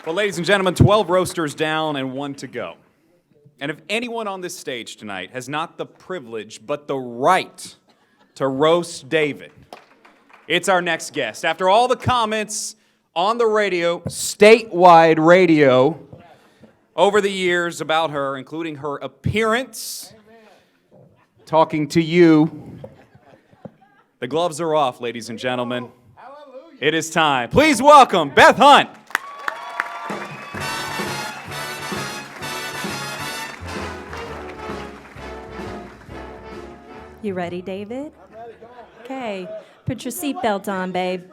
Well, ladies and gentlemen, 12 roasters down and 1 to go. And if anyone on this stage tonight has not the privilege but the right to roast David, it's our next guest. After all the comments on the radio, statewide radio, over the years about her, including her appearance, talking to you, the gloves are off, ladies and gentlemen. It is time. Please welcome Beth Hunt. You ready, David? I'm ready, go on. Okay, put your seatbelt on, babe.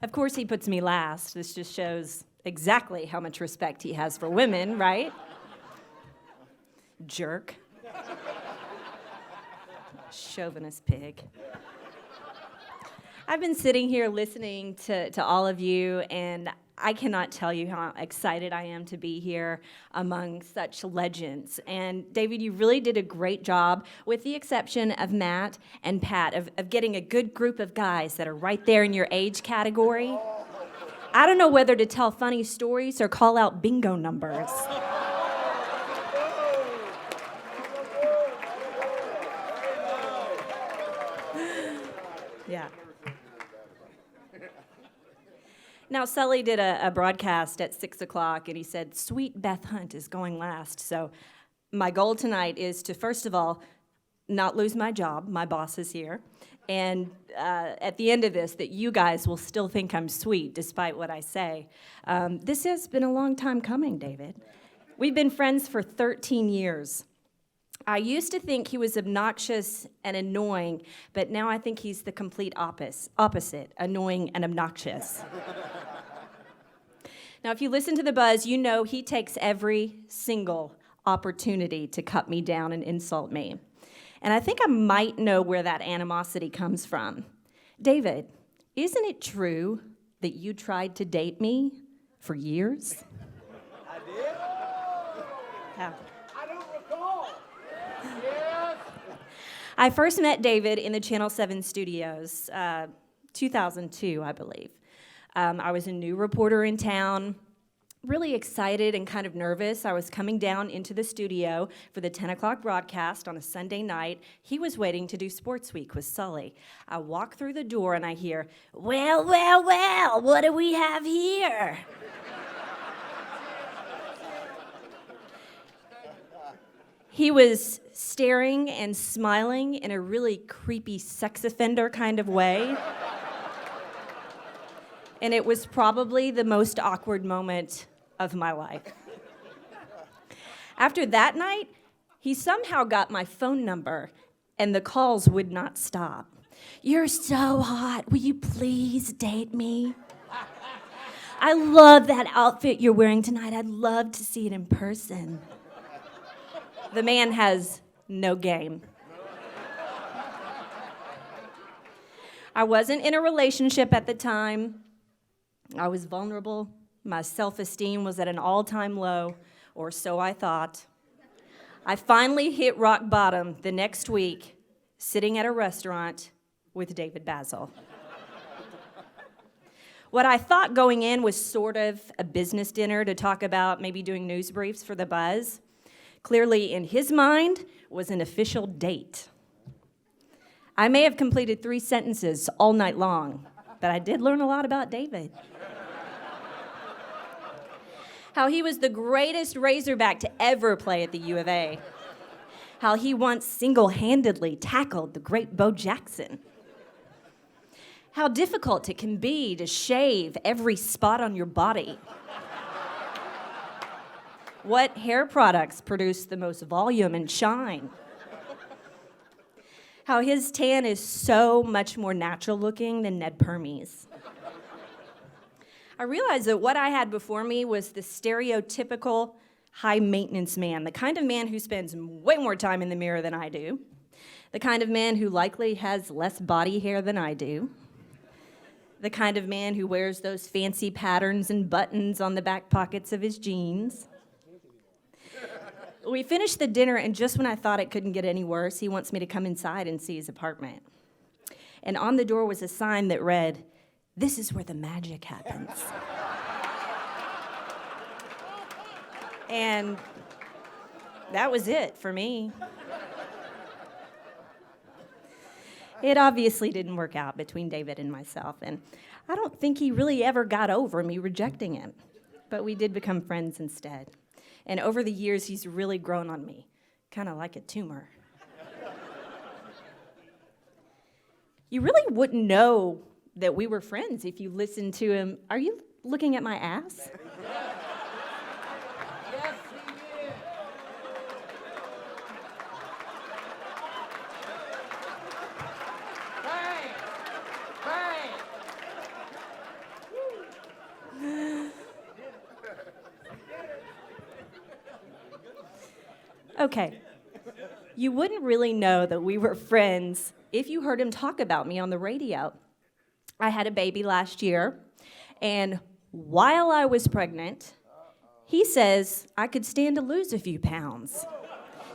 Of course he puts me last. This just shows exactly how much respect he has for women, right? Jerk. Chauvinist pig. I've been sitting here listening to all of you, and I cannot tell you how excited I am to be here among such legends. And David, you really did a great job, with the exception of Matt and Pat, of getting a good group of guys that are right there in your age category. I don't know whether to tell funny stories or call out bingo numbers. Yeah. Now, Sully did a broadcast at 6 o'clock, and he said, "Sweet Beth Hunt is going last." So my goal tonight is to, first of all, not lose my job. My boss is here. And at the end of this, that you guys will still think I'm sweet, despite what I say. This has been a long time coming, David. We've been friends for 13 years. I used to think he was obnoxious and annoying, but now I think he's the complete opposite, annoying and obnoxious. Now, if you listen to The Buzz, you know he takes every single opportunity to cut me down and insult me. And I think I might know where that animosity comes from. David, isn't it true that you tried to date me for years? I did? Yeah. I don't recall. Yes. I first met David in the Channel 7 studios, 2002, I believe. I was a new reporter in town, really excited and kind of nervous. I was coming down into the studio for the 10 o'clock broadcast on a Sunday night. He was waiting to do Sports Week with Sully. I walk through the door and I hear, "Well, well, well, what do we have here?" He was staring and smiling in a really creepy sex offender kind of way. And it was probably the most awkward moment of my life. After that night, he somehow got my phone number, and the calls would not stop. "You're so hot. Will you please date me? I love that outfit you're wearing tonight. I'd love to see it in person." The man has no game. I wasn't in a relationship at the time. I was vulnerable. My self-esteem was at an all-time low, or so I thought. I finally hit rock bottom the next week, sitting at a restaurant with David Basil. What I thought going in was sort of a business dinner to talk about maybe doing news briefs for The Buzz, clearly in his mind was an official date. I may have completed 3 sentences all night long, but I did learn a lot about David. How he was the greatest Razorback to ever play at the U of A. How he once single-handedly tackled the great Bo Jackson. How difficult it can be to shave every spot on your body. What hair products produce the most volume and shine. How his tan is so much more natural looking than Ned Permy's. I realized that what I had before me was the stereotypical high-maintenance man, the kind of man who spends way more time in the mirror than I do, the kind of man who likely has less body hair than I do, the kind of man who wears those fancy patterns and buttons on the back pockets of his jeans. We finished the dinner, and just when I thought it couldn't get any worse, he wants me to come inside and see his apartment. And on the door was a sign that read, "This is where the magic happens." And that was it for me. It obviously didn't work out between David and myself, and I don't think he really ever got over me rejecting him. But we did become friends instead. And over the years, he's really grown on me, kind of like a tumor. You really wouldn't know that we were friends if you listened to him. Are you looking at my ass? Yes, he did. Bang! Bang! Okay. You wouldn't really know that we were friends if you heard him talk about me on the radio. I had a baby last year, and while I was pregnant, he says I could stand to lose a few pounds.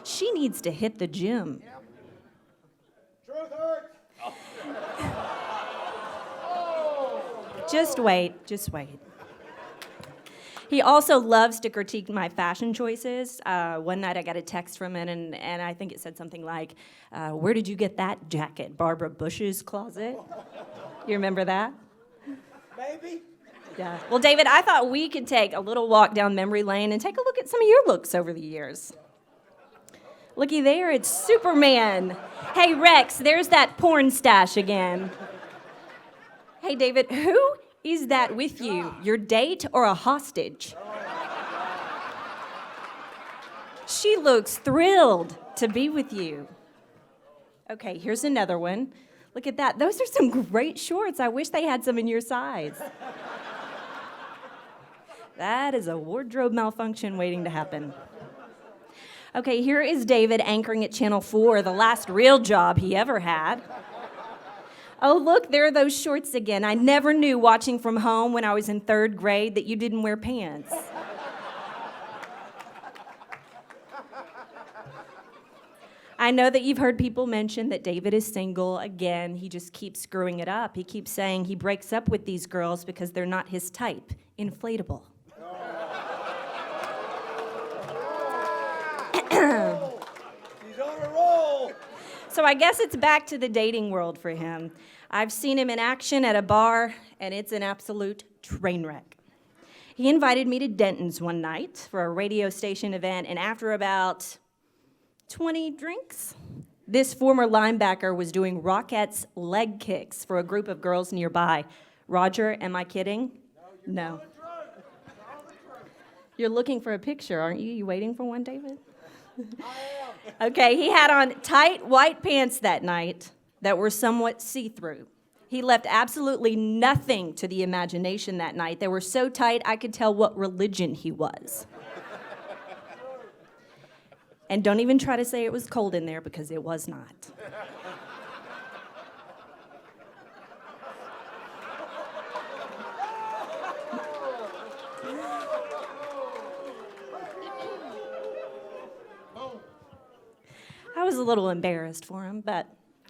She needs to hit the gym. Truth hurts. Just wait, just wait. He also loves to critique my fashion choices. One night I got a text from him, and I think it said something like, where did you get that jacket? Barbara Bush's closet? You remember that? Maybe. Yeah. Well, David, I thought we could take a little walk down memory lane and take a look at some of your looks over the years. Looky there, it's Superman. Hey, Rex, there's that porn stash again. Hey, David, who is that with you? Your date or a hostage? She looks thrilled to be with you. Okay, here's another one. Look at that. Those are some great shorts. I wish they had some in your size. That is a wardrobe malfunction waiting to happen. Okay, here is David anchoring at Channel 4, the last real job he ever had. Oh, look, there are those shorts again. I never knew watching from home when I was in 3rd grade that you didn't wear pants. I know that you've heard people mention that David is single. Again, he just keeps screwing it up. He keeps saying he breaks up with these girls because they're not his type. Inflatable. He's on a roll. So I guess it's back to the dating world for him. I've seen him in action at a bar, and it's an absolute train wreck. He invited me to Denton's one night for a radio station event, and after about 20 drinks, this former linebacker was doing Rockettes leg kicks for a group of girls nearby. Roger, am I kidding? No. You're looking for a picture, aren't you? You waiting for one, David? Okay, he had on tight white pants that night that were somewhat see-through. He left absolutely nothing to the imagination that night. They were so tight I could tell what religion he was. And don't even try to say it was cold in there because it was not. I was a little embarrassed for him, but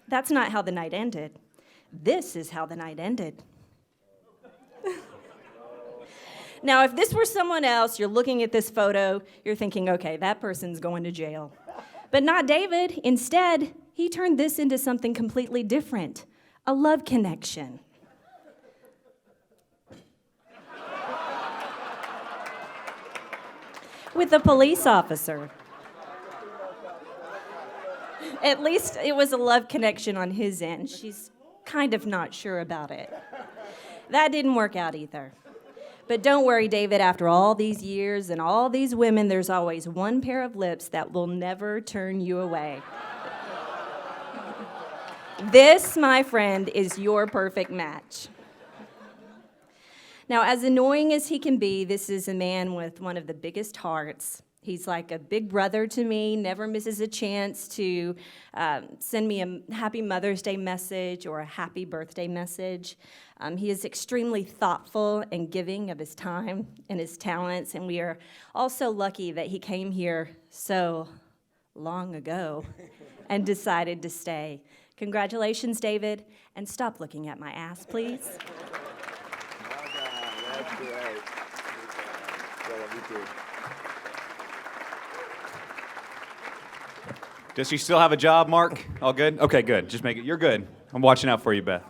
that's not how the night ended. This is how the night ended. Now, if this were someone else, you're looking at this photo, you're thinking, okay, that person's going to jail. But not David. Instead, he turned this into something completely different, a love connection. With a police officer. At least it was a love connection on his end. She's kind of not sure about it. That didn't work out either. But don't worry, David, after all these years and all these women, there's always one pair of lips that will never turn you away. This, my friend, is your perfect match. Now, as annoying as he can be, this is a man with one of the biggest hearts. He's like a big brother to me, never misses a chance to send me a happy Mother's Day message or a happy birthday message. He is extremely thoughtful and giving of his time and his talents, and we are also lucky that he came here so long ago and decided to stay. Congratulations, David, and stop looking at my ass, please. Well done. That's great. Yeah, me too. Does she still have a job, Mark? All good? Okay, good. Just make it. You're good. I'm watching out for you, Beth.